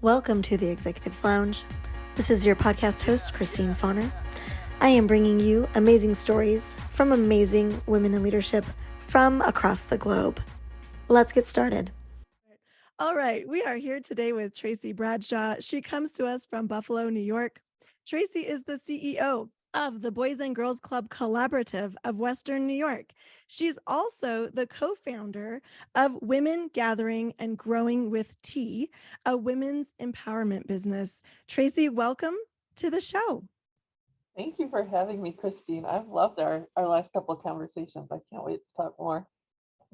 Welcome to the Executives Lounge. This is your podcast host, Christine Fauner. I am bringing you amazing stories from amazing women in leadership from across the globe. Let's get started. All right, we are here today with Tracy Bradshaw. She comes to us from Buffalo, New York. Tracy is the CEO of the Boys and Girls Club Collaborative of Western New York. She's also the co-founder of Women Gathering and Growing with Tea, a women's empowerment business. Tracy, welcome to the show. Thank you for having me, Christine. I've loved our last couple of conversations. I can't wait to talk more.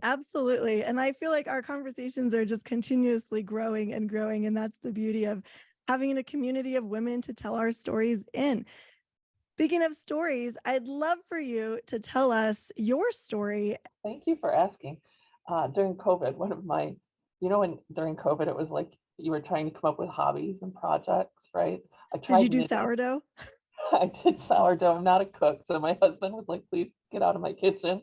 Absolutely. And I feel like our conversations are just continuously growing and growing. And that's the beauty of having a community of women to tell our stories in. Speaking of stories, I'd love for you to tell us your story. Thank you for asking. During COVID, during COVID, it was like you were trying to come up with hobbies and projects, right? Did you do sourdough? I did sourdough. I'm not a cook. So my husband was like, please get out of my kitchen.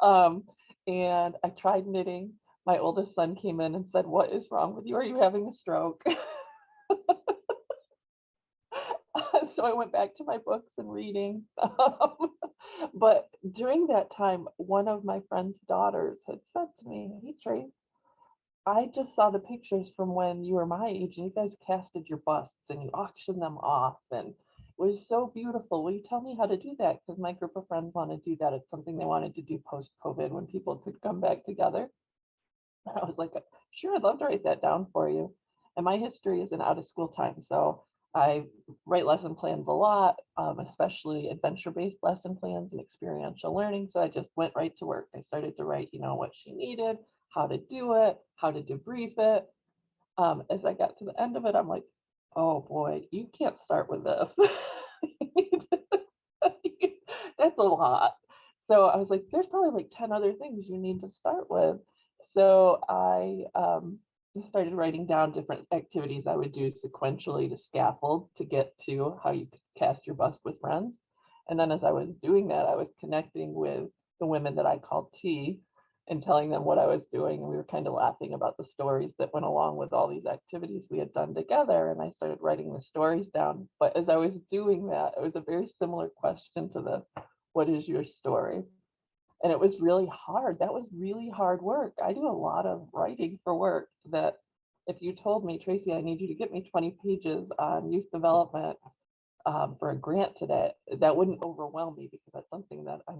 And I tried knitting. My oldest son came in and said, what is wrong with you? Are you having a stroke? So I went back to my books and reading. But during that time, one of my friend's daughters had said to me, hey, Trace, I just saw the pictures from when you were my age and you guys casted your busts and you auctioned them off. And it was so beautiful. Will you tell me how to do that? Because my group of friends want to do that. It's something they wanted to do post-COVID when people could come back together. And I was like, sure, I'd love to write that down for you. And my history is in out of school time. So I write lesson plans a lot, especially adventure-based lesson plans and experiential learning. So I just went right to work. I started to write, what she needed, how to do it, how to debrief it. As I got to the end of it, I'm like, oh boy, you can't start with this. That's a lot. So I was like, there's probably like 10 other things you need to start with. So I started writing down different activities I would do sequentially to scaffold to get to how you could cast your bust with friends. And then as I was doing that, I was connecting with the women that I called T and telling them what I was doing. And we were kind of laughing about the stories that went along with all these activities we had done together. And I started writing the stories down. But as I was doing that, it was a very similar question to this. What is your story? And it was really hard. That was really hard work. I do a lot of writing for work that if you told me, Tracy, I need you to get me 20 pages on youth development for a grant today, that wouldn't overwhelm me because that's something that I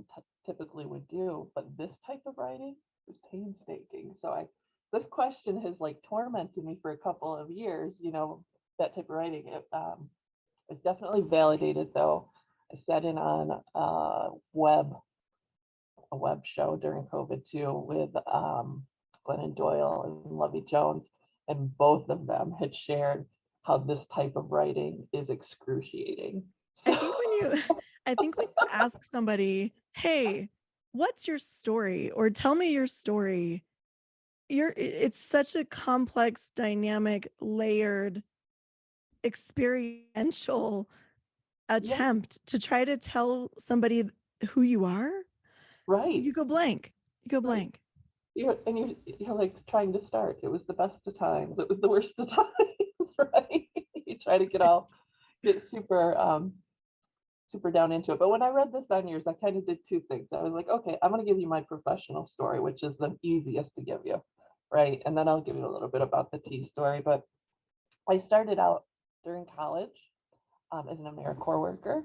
typically would do. But this type of writing is painstaking. So this question has like tormented me for a couple of years, that type of writing. It was definitely validated though. I sat in on a web show during COVID too with Glennon Doyle and Lovey Jones, and both of them had shared how this type of writing is excruciating. I think when you ask somebody, hey, what's your story? Or tell me your story, it's such a complex, dynamic, layered, experiential attempt to try to tell somebody who you are. Right. You go blank. You're like trying to start. It was the best of times. It was the worst of times, right? You try to get super down into it. But when I read this on yours, I kind of did two things. I was like, okay, I'm going to give you my professional story, which is the easiest to give you, right? And then I'll give you a little bit about the tea story. But I started out during college as an AmeriCorps worker,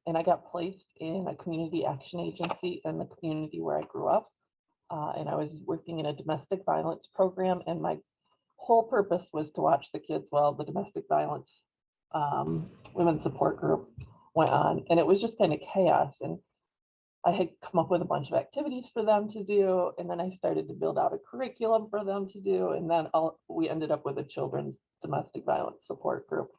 and I got placed in a community action agency in the community where I grew up. And I was working in a domestic violence program, and my whole purpose was to watch the kids while the domestic violence women's support group went on. And it was just kind of chaos. And I had come up with a bunch of activities for them to do. And then I started to build out a curriculum for them to do. And then we ended up with a children's domestic violence support group.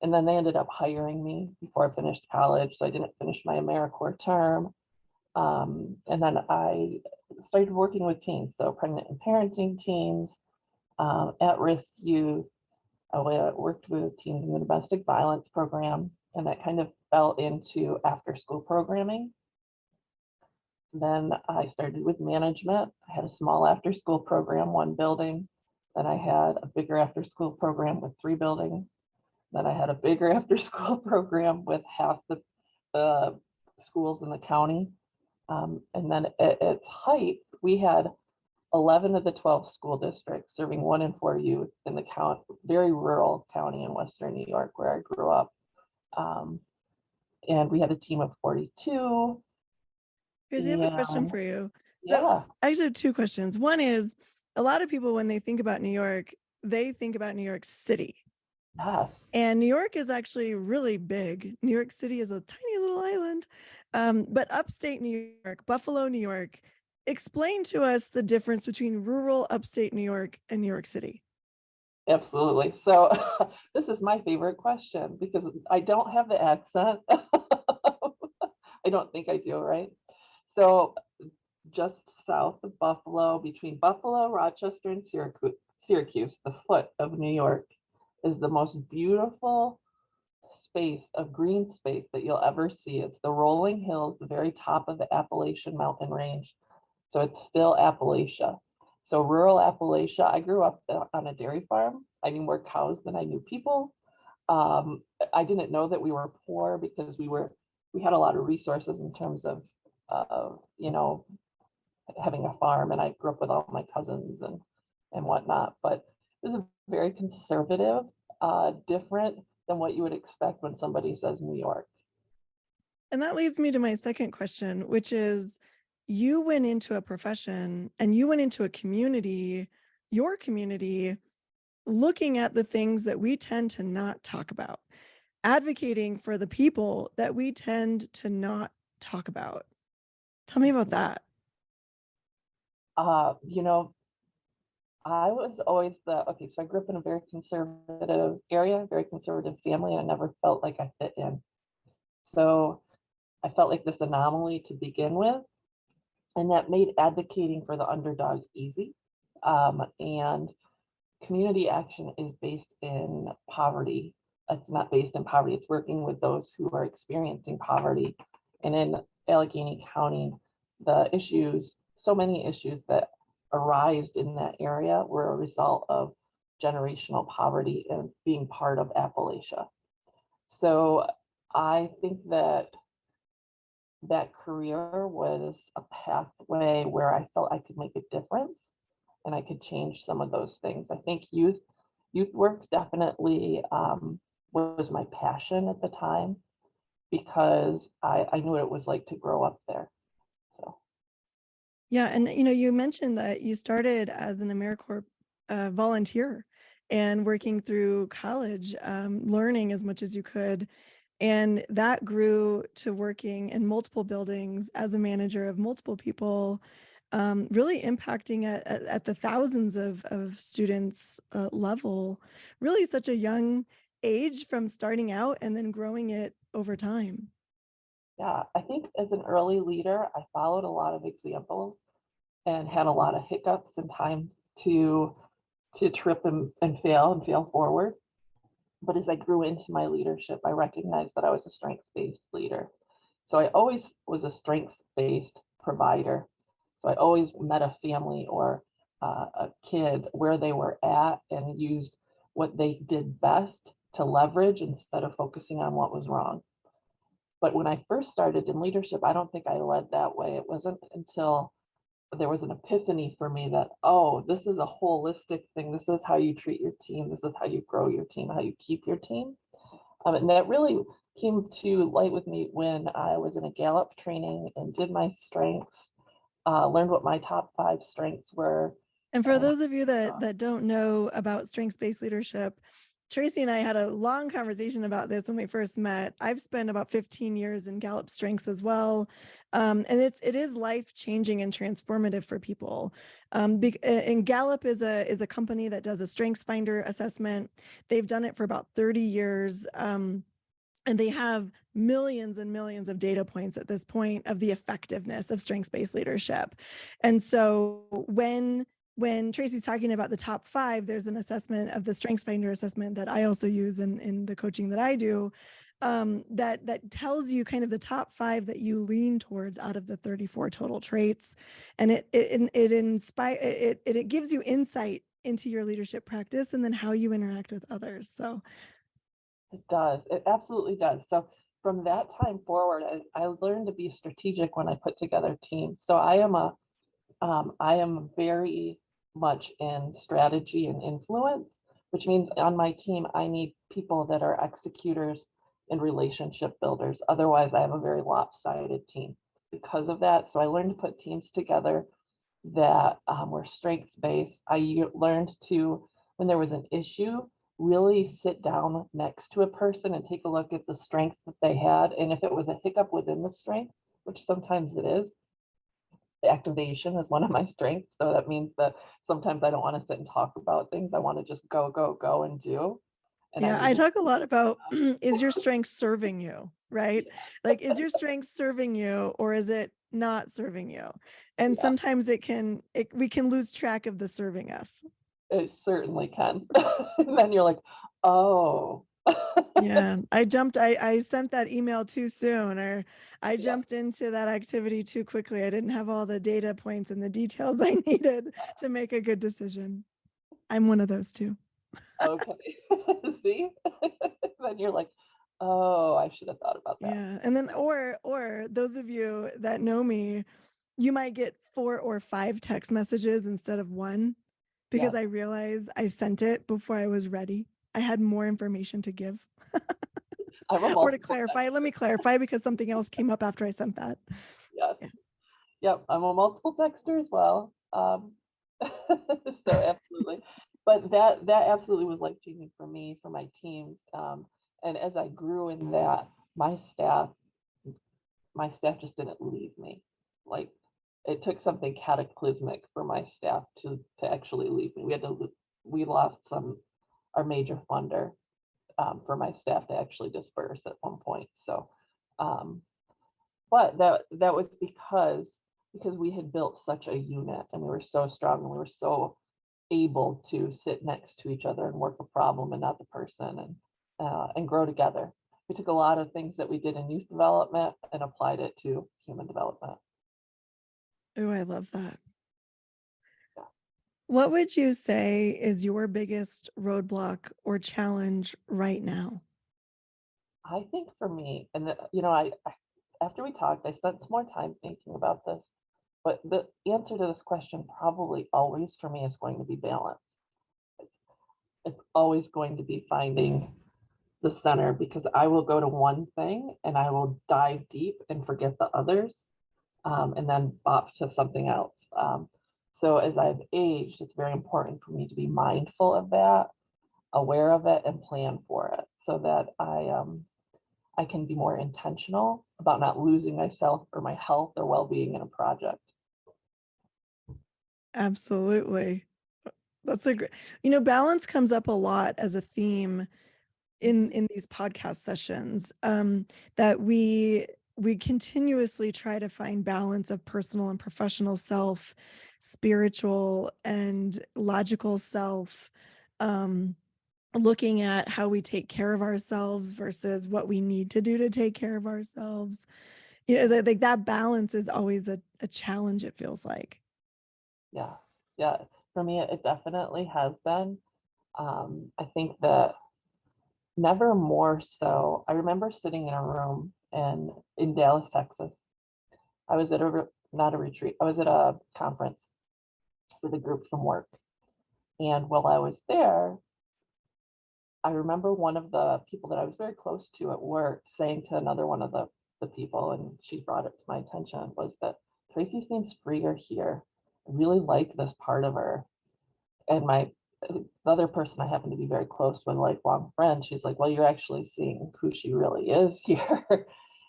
And then they ended up hiring me before I finished college. So I didn't finish my AmeriCorps term. And then I started working with teens, so pregnant and parenting teens, at-risk youth. I worked with teens in the domestic violence program, and that kind of fell into after-school programming. Then I started with management. I had a small after-school program, one building. Then I had a bigger after school program with 3 buildings. Then I had a bigger after school program with half the schools in the county. And then at its height, we had 11 of the 12 school districts serving 1 in 4 youth in the very rural county in Western New York where I grew up. And we had a team of 42. Tracy, I have a question for you. So Yeah, I actually have 2 questions. One is, a lot of people, when they think about New York, they think about New York City. yes. And New York is actually really big. New York City is a tiny little island. But upstate New York, Buffalo, New York, explain to us the difference between rural upstate New York and New York City. Absolutely. So this is my favorite question because I don't have the accent. I don't think I do, right? So just south of Buffalo, between Buffalo, Rochester, and Syracuse, the foot of New York, is the most beautiful space of green space that you'll ever see. It's the rolling hills, the very top of the Appalachian mountain range. So it's still Appalachia. So rural Appalachia, I grew up on a dairy farm. I knew more cows than I knew people. I didn't know that we were poor because we had a lot of resources in terms of, you know, having a farm, and I grew up with all my cousins and whatnot. But it was a very conservative, different than what you would expect when somebody says New York. And that leads me to my second question, which is, you went into a profession and you went into a community, your community, looking at the things that we tend to not talk about, advocating for the people that we tend to not talk about. Tell me about that. You know, I was always okay, so I grew up in a very conservative area, very conservative family, and I never felt like I fit in. So I felt like this anomaly to begin with, and that made advocating for the underdog easy. And community action is based in poverty. It's not based in poverty, it's working with those who are experiencing poverty. And in Allegheny County, so many issues that arise in that area were a result of generational poverty and being part of Appalachia. So I think that career was a pathway where I felt I could make a difference and I could change some of those things. I think youth work definitely was my passion at the time because I knew what it was like to grow up there. So Yeah, and you mentioned that you started as an AmeriCorps volunteer and working through college, learning as much as you could. And that grew to working in multiple buildings as a manager of multiple people, really impacting at the thousands of students level, really such a young age from starting out and then growing it over time. yeah, I think as an early leader, I followed a lot of examples and had a lot of hiccups and time to trip and fail forward. But as I grew into my leadership, I recognized that I was a strengths-based leader. So I always was a strengths-based provider. So I always met a family or a kid where they were at and used what they did best to leverage instead of focusing on what was wrong. But when I first started in leadership, I don't think I led that way. It wasn't until there was an epiphany for me that, oh, this is a holistic thing. This is how you treat your team. This is how you grow your team, how you keep your team. And that really came to light with me when I was in a Gallup training and did my strengths, learned what my top 5 strengths were. And for those of you that don't know about strengths-based leadership, Tracy and I had a long conversation about this when we first met. I've spent about 15 years in Gallup Strengths as well. And it is life-changing and transformative for people. And Gallup is a company that does a Strengths Finder assessment. They've done it for about 30 years. And they have millions and millions of data points at this point of the effectiveness of strengths-based leadership. And so when Tracy's talking about the top 5, there's an assessment of the Strengths Finder assessment that I also use in the coaching that I do, that tells you kind of the top 5 that you lean towards out of the 34 total traits. And it gives you insight into your leadership practice and then how you interact with others. So it does. It absolutely does. So from that time forward, I learned to be strategic when I put together teams. So I am very much in strategy and influence, which means on my team, I need people that are executors and relationship builders. Otherwise, I have a very lopsided team because of that. So I learned to put teams together that were strengths based. Learned to, when there was an issue, really sit down next to a person and take a look at the strengths that they had. And if it was a hiccup within the strength, which sometimes it is, activation is one of my strengths. So that means that sometimes I don't want to sit and talk about things. I want to just go and do. And yeah, I talk a lot about is your strength serving you, right? Like, is your strength serving you or is it not serving you? And sometimes we can lose track of the serving us. It certainly can. And then you're like, oh. Yeah, I sent that email too soon, or I jumped into that activity too quickly. I didn't have all the data points and the details I needed to make a good decision. I'm one of those too. Okay. See? Then you're like, oh, I should have thought about that. Yeah. And then or those of you that know me, you might get 4 or 5 text messages instead of one because I realized I sent it before I was ready. I had more information to give. Or to clarify. Let me clarify because something else came up after I sent that. Yes. Yeah. Yep. I'm a multiple texter as well. So absolutely. But that absolutely was life changing for me, for my teams. And as I grew in that, my staff just didn't leave me. Like, it took something cataclysmic for my staff to actually leave me. We lost our major funder, for my staff to actually disperse at one point. So, but that was because we had built such a unit and we were so strong and we were so able to sit next to each other and work a problem and not the person, and grow together. We took a lot of things that we did in youth development and applied it to human development. Oh, I love that. Yeah. What would you say is your biggest roadblock or challenge right now? I think for me, and I after we talked, I spent some more time thinking about this, but the answer to this question probably always for me is going to be balance. It's always going to be finding the center, because I will go to one thing and I will dive deep and forget the others, and then bop to something else. So as I've aged, it's very important for me to be mindful of that, aware of it, and plan for it so that I can be more intentional about not losing myself or my health or well-being in a project. Absolutely. That's a great, balance comes up a lot as a theme in these podcast sessions, that we continuously try to find balance of personal and professional self, spiritual and logical self, looking at how we take care of ourselves versus what we need to do to take care of ourselves. Like that balance is always a challenge, it feels like. Yeah, for me it definitely has been. I think that never more so. I remember sitting in a room in Dallas, Texas. I was at not a retreat. I was at a conference with a group from work. And while I was there, I remember one of the people that I was very close to at work saying to another one of the people, and she brought it to my attention, was that Tracy seems freer here. I really like this part of her. And the other person I happen to be very close with, lifelong friend, she's like, well, you're actually seeing who she really is here.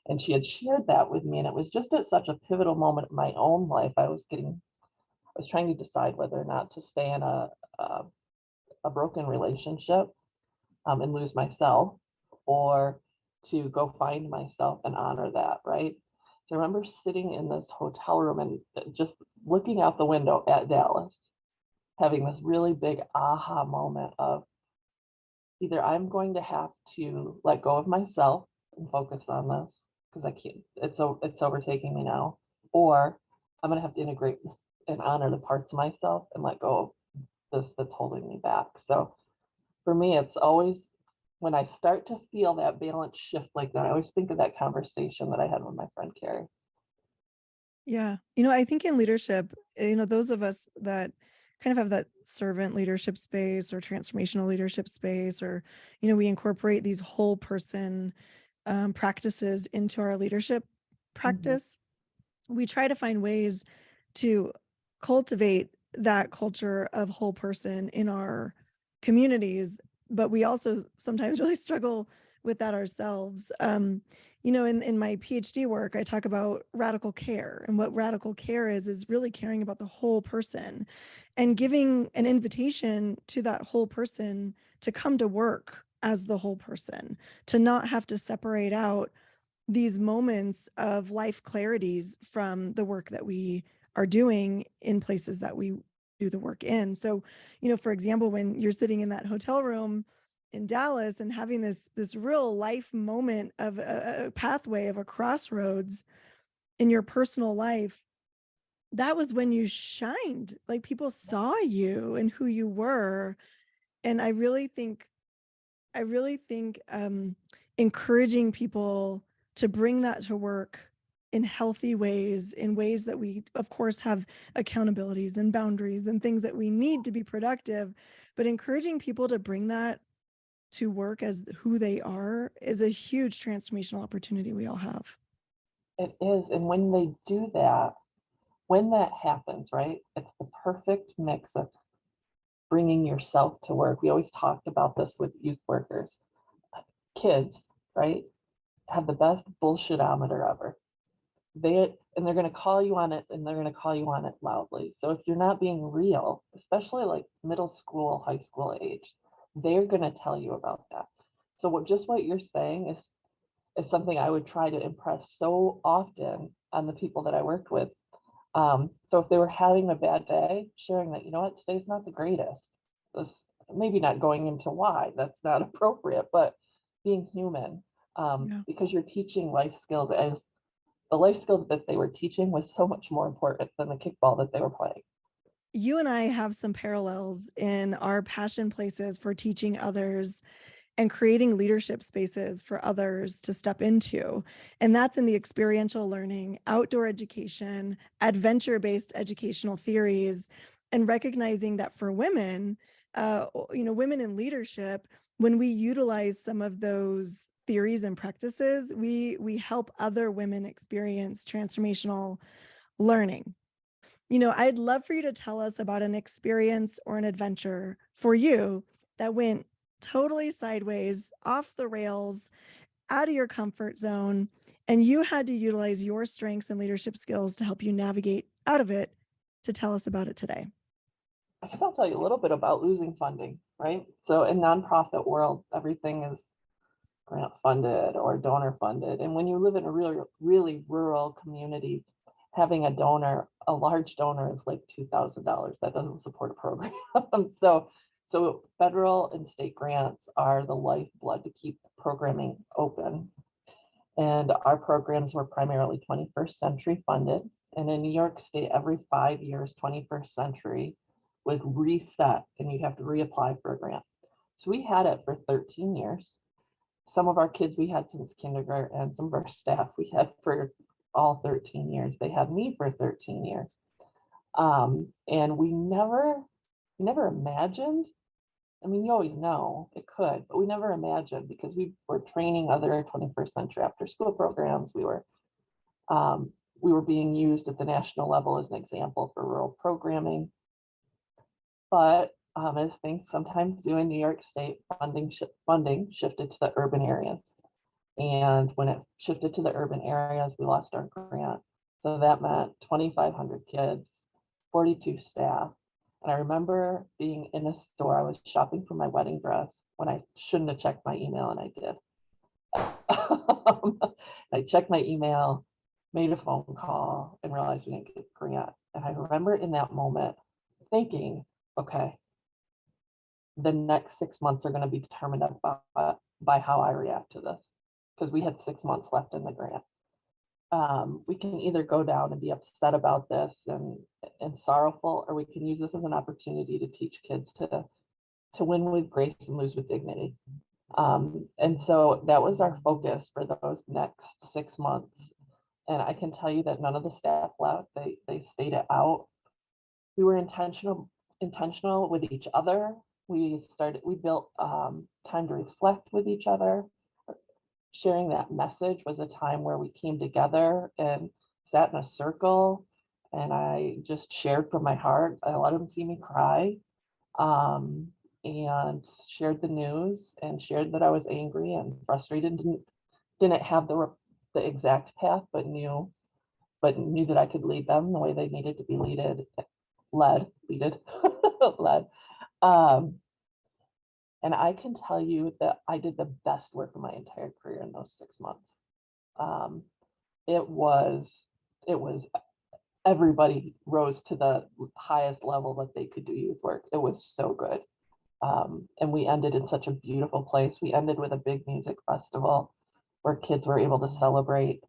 And she had shared that with me. And it was just at such a pivotal moment in my own life. I was trying to decide whether or not to stay in a broken relationship, and lose myself, or to go find myself and honor that, right? So I remember sitting in this hotel room and just looking out the window at Dallas, having this really big aha moment of either I'm going to have to let go of myself and focus on this because I can't, it's overtaking me now, or I'm going to have to integrate this and honor the parts of myself and let go this that's holding me back? So for me, it's always when I start to feel that balance shift like that, I always think of that conversation that I had with my friend Carrie. Yeah. I think in leadership, those of us that kind of have that servant leadership space or transformational leadership space, or, we incorporate these whole person practices into our leadership practice. We try to find ways to cultivate that culture of whole person in our communities, but we also sometimes really struggle with that ourselves. In my PhD work, I talk about radical care, and what radical care is really caring about the whole person and giving an invitation to that whole person to come to work as the whole person, to not have to separate out these moments of life clarities from the work that we are doing in places that we do the work in. So, for example, when you're sitting in that hotel room in Dallas and having this real life moment of a pathway of a crossroads in your personal life, that was when you shined. Like, people saw you and who you were. And I really think encouraging people to bring that to work in healthy ways, in ways that we, of course, have accountabilities and boundaries and things that we need to be productive, but encouraging people to bring that to work as who they are is a huge transformational opportunity we all have. It is. And when they do that, when that happens, right, it's the perfect mix of bringing yourself to work. We always talked about this with youth workers. Kids, right, have the best bullshitometer ever. They're going to call you on it, and they're going to call you on it loudly. So if you're not being real, especially like middle school, high school age, they're going to tell you about that. So what you're saying is something I would try to impress so often on the people that I worked with. So if they were having a bad day, sharing that, today's not the greatest. This, maybe not going into why, that's not appropriate, but being human, Yeah. because you're teaching life skills, as the life skills that they were teaching was so much more important than the kickball that they were playing. You and I have some parallels in our passion places for teaching others and creating leadership spaces for others to step into. And that's in the experiential learning, outdoor education, adventure-based educational theories, and recognizing that for women, women in leadership, when we utilize some of those theories and practices, we help other women experience transformational learning. I'd love for you to tell us about an experience or an adventure for you that went totally sideways, off the rails, out of your comfort zone, and you had to utilize your strengths and leadership skills to help you navigate out of it, to tell us about it today. I guess I'll tell you a little bit about losing funding, right? So in nonprofit world, everything is grant funded or donor funded. And when you live in a really, really rural community, having a large donor is like $2,000. That doesn't support a program. So federal and state grants are the lifeblood to keep programming open. And our programs were primarily 21st century funded. And in New York State, every 5 years, 21st century would reset and you'd have to reapply for a grant. So we had it for 13 years. Some of our kids we had since kindergarten, and some of our staff we had for all 13 years. They had me for 13 years. And we never imagined, I mean, you always know it could, but we never imagined, because we were training other 21st century after school programs. We were being used at the national level as an example for rural programming. But as things sometimes do in New York State, funding shifted to the urban areas. And when it shifted to the urban areas, we lost our grant. So that meant 2,500 kids, 42 staff. And I remember being in a store, I was shopping for my wedding dress when I shouldn't have checked my email, and I did. I checked my email, made a phone call, and realized we didn't get the grant. And I remember in that moment thinking, okay, the next 6 months are going to be determined by how I react to this, because we had 6 months left in the grant. we can either go down and be upset about this and sorrowful, or we can use this as an opportunity to teach kids to win with grace and lose with dignity. And so that was our focus for those next 6 months. And I can tell you that none of the staff left. They stayed it out. We were intentional with each other. We built time to reflect with each other. Sharing that message was a time where we came together and sat in a circle, and I just shared from my heart. I let them see me cry, and shared the news and shared that I was angry and frustrated. Didn't have the exact path, but knew that I could lead them the way they needed to be led. Um, and I can tell you that I did the best work of my entire career in those 6 months. Um, it was everybody rose to the highest level that they could do youth work. It was so good. And we ended in such a beautiful place. We ended with a big music festival where kids were able to celebrate.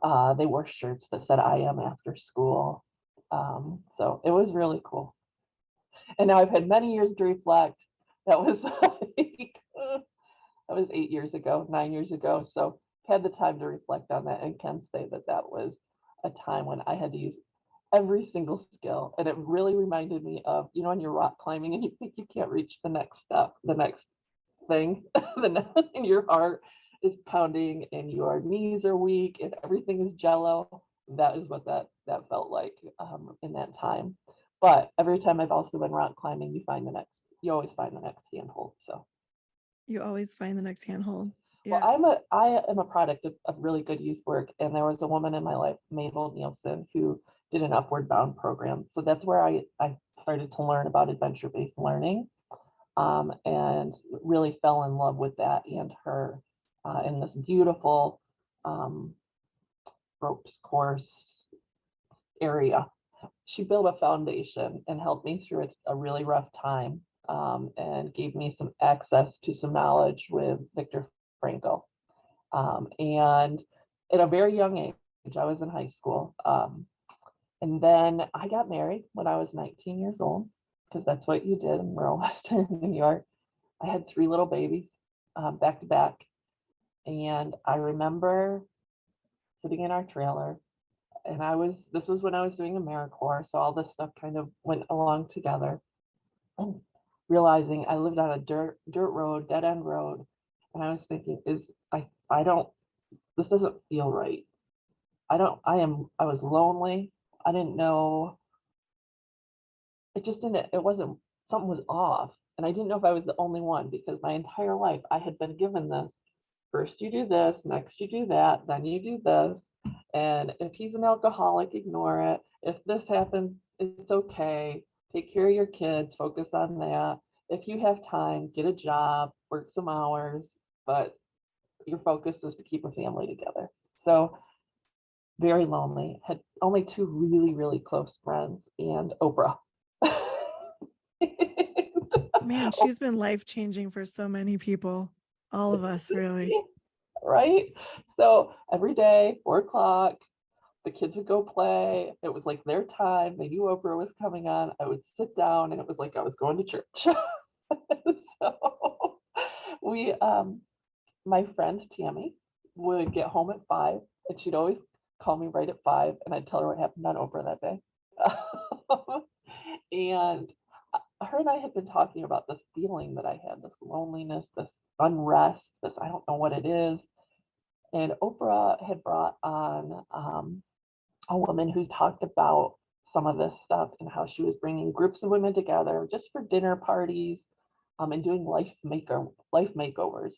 They wore shirts that said "I am" after school. So it was really cool. And now I've had many years to reflect. That was that was 8 years ago, 9 years ago. So had the time to reflect on that, and can say that that was a time when I had to use every single skill. And it really reminded me of, when you're rock climbing and you think you can't reach the next step, the next thing, and your heart is pounding and your knees are weak and everything is jello. That is what that felt like in that time. But every time I've also been rock climbing, you always find the next handhold. So You always find the next handhold. well, Yeah. I am a product of really good youth work, and there was a woman in my life, Mabel Nielsen, who did an Upward Bound program. So that's where I started to learn about adventure-based learning, and really fell in love with that and her in this beautiful ropes course area. She built a foundation and helped me through a really rough time, and gave me some access to some knowledge with Viktor Frankl. And at a very young age, I was in high school. And then I got married when I was 19 years old, because that's what you did in rural Western New York. I had 3 little babies, back to back. And I remember sitting in our trailer, and this was when I was doing AmeriCorps. So all this stuff kind of went along together, and realizing I lived on a dirt road, dead end road. And I was thinking, this doesn't feel right. I was lonely. I didn't know. It wasn't, something was off. And I didn't know if I was the only one, because my entire life I had been given this. First you do this, next you do that, then you do this. And if he's an alcoholic, ignore it. If this happens, it's okay. Take care of your kids, focus on that. If you have time, get a job, work some hours, but your focus is to keep a family together. So very lonely, had only 2 really, really close friends, and Oprah. Man, she's been life-changing for so many people. All of us, really. Right? So every day, 4 o'clock, the kids would go play. It was like their time. They knew Oprah was coming on. I would sit down, and it was like I was going to church. So we, my friend Tammy would get home at 5, and she'd always call me right at 5, and I'd tell her what happened on Oprah that day. And her and I had been talking about this feeling that I had, this loneliness, this unrest, this I don't know what it is. And Oprah had brought on a woman who talked about some of this stuff, and how she was bringing groups of women together just for dinner parties, and doing life makeovers.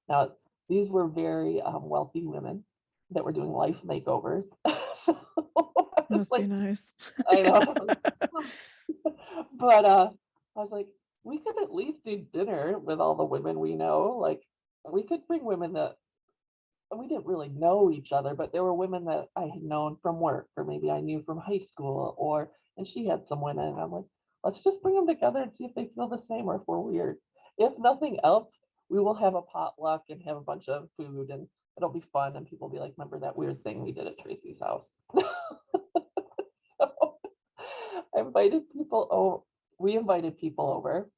Now, these were very wealthy women that were doing life makeovers. So Must be nice. I know. But I was like, we could at least do dinner with all the women we know. Like, we could bring women that we didn't really know each other, but there were women that I had known from work, or maybe I knew from high school, and she had some women. And I'm like, let's just bring them together and see if they feel the same, or if we're weird. If nothing else, we will have a potluck and have a bunch of food, and it'll be fun, and people will be like, remember that weird thing we did at Tracy's house? So I invited people over. We invited people over.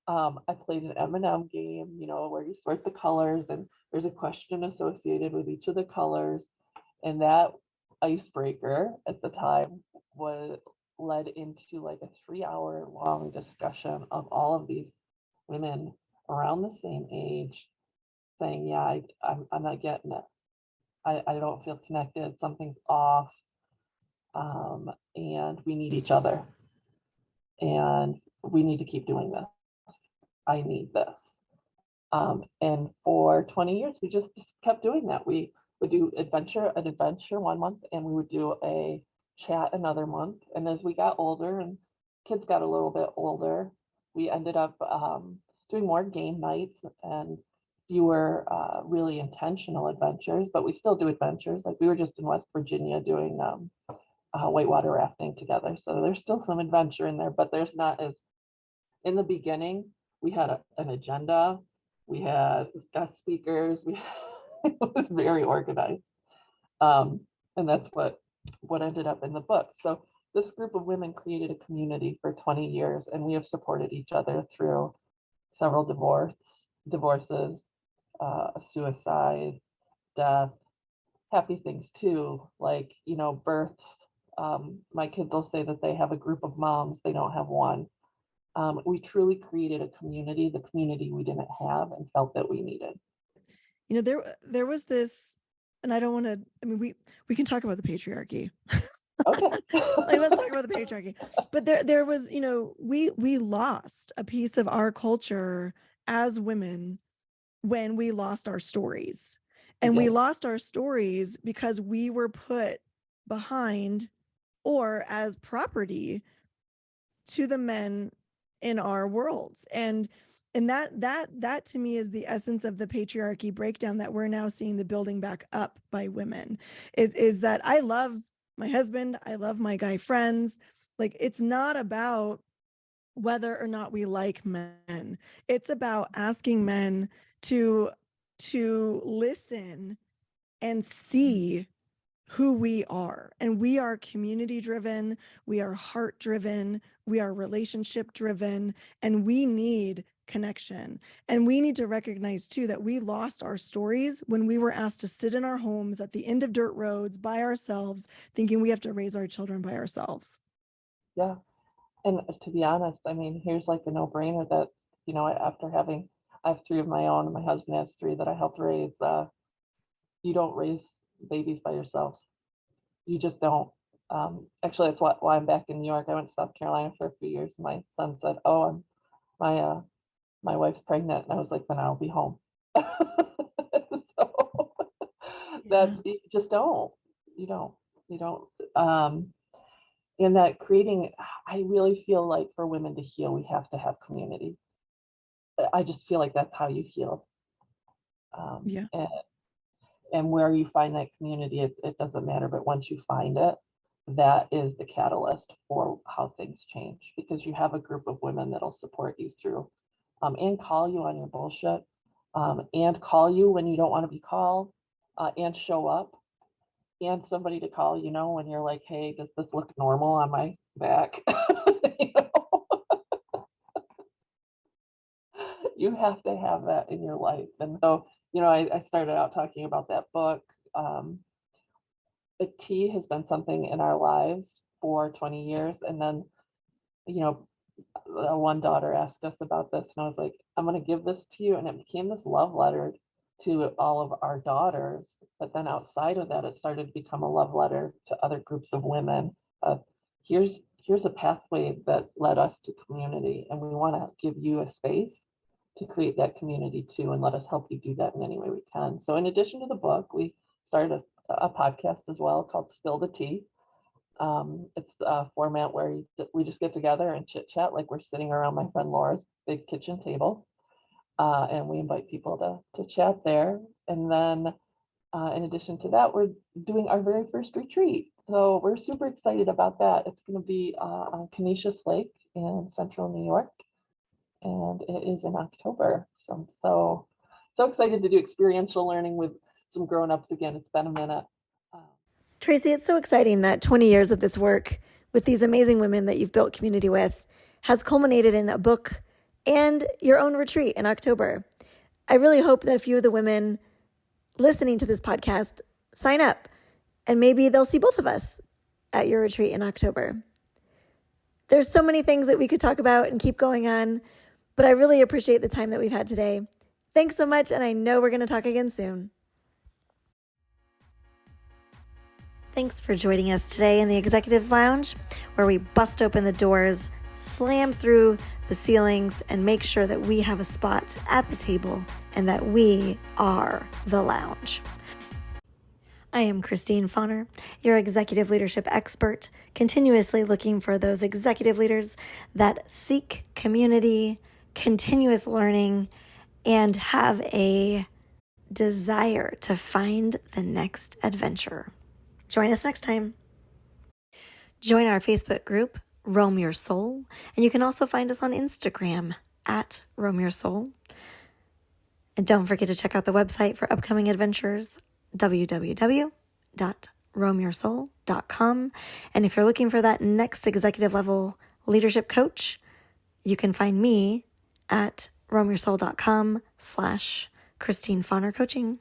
I played an M&M game, where you sort the colors and there's a question associated with each of the colors. And that icebreaker at the time was led into like a 3-hour long discussion of all of these women around the same age saying, yeah, I'm not getting it. I don't feel connected. Something's off. And we need each other. And we need to keep doing this. I need this. And for 20 years, we just kept doing that. We would do an adventure 1 month, and we would do a chat another month. And as we got older and kids got a little bit older, we ended up doing more game nights and fewer really intentional adventures, but we still do adventures. Like we were just in West Virginia doing whitewater rafting together. So there's still some adventure in there, but there's not as, in the beginning, we had an agenda, we had guest speakers, it was very organized. And that's what ended up in the book. So this group of women created a community for 20 years, and we have supported each other through several divorces, suicide, death, happy things too, like, births. My kids will say that they have a group of moms, they don't have one. We truly created a community, the community we didn't have and felt that we needed. There was this, and I don't want to, I mean, we can talk about the patriarchy. Okay. Like, let's talk about the patriarchy. But there was, we lost a piece of our culture as women when we lost our stories. And we lost our stories because we were put behind or as property to the men in our worlds. And that to me is the essence of the patriarchy breakdown that we're now seeing the building back up by women, is that I love my husband, I love my guy friends. Like, it's not about whether or not we like men. It's about asking men to listen and see who we are. And we are community driven, we are heart driven, we are relationship driven, and we need connection. And we need to recognize too that we lost our stories when we were asked to sit in our homes at the end of dirt roads by ourselves, thinking we have to raise our children by ourselves. Yeah. And to be honest, I mean, here's like a no-brainer that, I have 3 of my own, and my husband has 3 that I helped raise. You don't raise babies by yourselves. You just don't. Actually, that's why I'm back in New York. I went to South Carolina for a few years. My son said, "Oh, my wife's pregnant," and I was like, "Then I'll be home." So that's, you just don't. You don't. In that creating, I really feel like for women to heal, we have to have community. I just feel like that's how you heal. And where you find that community, it doesn't matter. But once you find it, that is the catalyst for how things change, because you have a group of women that'll support you through, and call you on your bullshit, and call you when you don't want to be called, and show up, and somebody to call, when you're like, hey, does this look normal on my back? You have to have that in your life. And so, I started out talking about that book. The tea has been something in our lives for 20 years. And then, one daughter asked us about this, and I was like, I'm going to give this to you. And it became this love letter to all of our daughters. But then outside of that, it started to become a love letter to other groups of women. Here's a pathway that led us to community, and we want to give you a space to create that community too, and let us help you do that in any way we can. So in addition to the book, we started a podcast as well called Spill the Tea. It's a format where we just get together and chit chat, like we're sitting around my friend Laura's big kitchen table, and we invite people to chat there. And then in addition to that, we're doing our very first retreat. So we're super excited about that. It's going to be on Canisius Lake in central New York, and it is in October. So I'm so excited to do experiential learning with some grown-ups again. It's been a minute. Tracy, it's so exciting that 20 years of this work with these amazing women that you've built community with has culminated in a book and your own retreat in October. I really hope that a few of the women listening to this podcast sign up, and maybe they'll see both of us at your retreat in October. There's so many things that we could talk about and keep going on, but I really appreciate the time that we've had today. Thanks so much, and I know we're going to talk again soon. Thanks for joining us today in the Executives Lounge, where we bust open the doors, slam through the ceilings, and make sure that we have a spot at the table and that we are the lounge. I am Christine Fauner, your executive leadership expert, continuously looking for those executive leaders that seek community, continuous learning, and have a desire to find the next adventure. Join us next time. Join our Facebook group, Roam Your Soul, and you can also find us on Instagram at Roam Your Soul. And don't forget to check out the website for upcoming adventures, www.roamyoursoul.com. And if you're looking for that next executive level leadership coach, you can find me at roamyoursoul.com/Christine Fauner Coaching.